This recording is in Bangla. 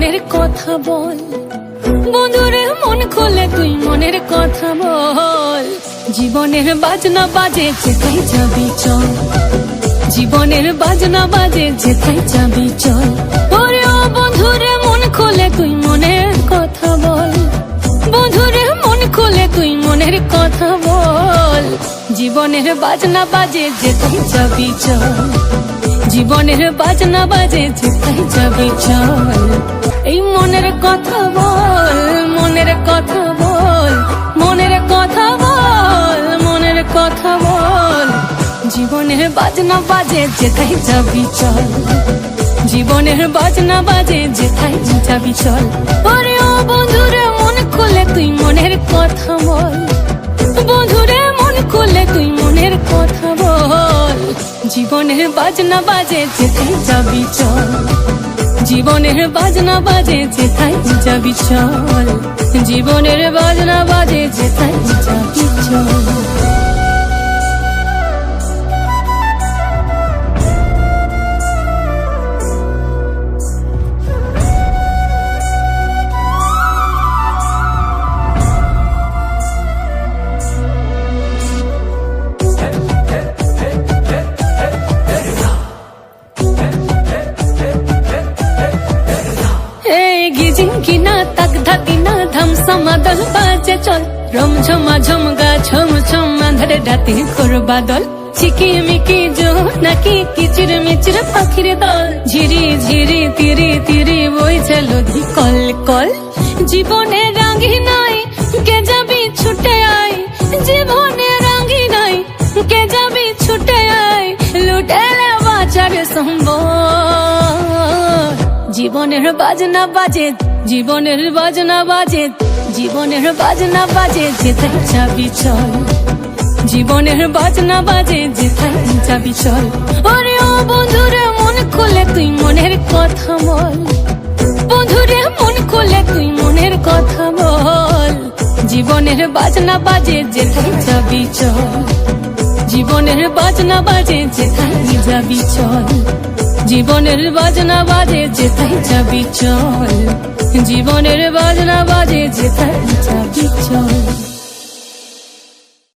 মনের কথা বল, বন্ধুরে মন খুলে তুই মনের কথা বল। জীবনের বাজনা বাজে যেথায় যাবি চল, জীবনের বাজনা বাজে যেথায় যাবি চল। ওরে ও বন্ধুরে মন খুলে তুই মনের কথা বল, বন্ধুরে মন খুলে তুই মনের কথা বল। জীবনের বাজনা বাজে যেথায় যাবি চল, জীবনের বাজনা বাজে যেথায় যাবি চল। এই মনের কথা বল, মনের কথা বল, মনের কথা বল, মনের কথা বল। জীবনের বাজনা বাজে যেথায় যাবি চল, জীবনের বাজনা বাজে যেথায় যাবি চল। ওরে ও বন্ধুরে মন খুলে তুই মনের কথা বল, বন্ধুরে মন খুলে তুই মনের কথা বল। জীবনের বাজনা বাজে যেথায় যাবি চল, জীবনের বাজনা বাজে যেথায় যাবি চল, জীবনের বাজনা বাজে যেথায় যাবি চল। কিনা তাক ধাতিনা ধাম সমাদল বাজে চল, রম ঝমা ঝমগা ছম ছম আঁধারে রাতে ঘোর বাদল। ঝিকিমিকি জো নাকি কিচির মিচির পাখির দল, ঝিরি ঝিরি তিরি তিরি বইছে নদী কল কল। জীবনে রাঙি নাই কে যাবি ছুটে আয়, জীবনে রাঙি নাই কে যাবি ছুটে আয়। লুটেলে বাঁচার সম্বল, জীবনের বাজনা বাজে, জীবনের বাজনা বাজে, জীবনের বাজনা বাজে যেথায় যাবি চল, জীবনের বাজনা বাজে যেথায় যাবি চল। ওরে ও বন্ধুরে মন খুলে তুই মনের কথা বল, বন্ধুরে মন খুলে তুই মনের কথা বল। জীবনের বাজনা বাজে যেথায় যাবি চল, জীবনের বাজনা বাজে যেথায় যাবি চল, জীবনের বাজনা বাজে যেথায় যাবি চল, জীবনের বাজনা বাজে যেথায় যাবি চল।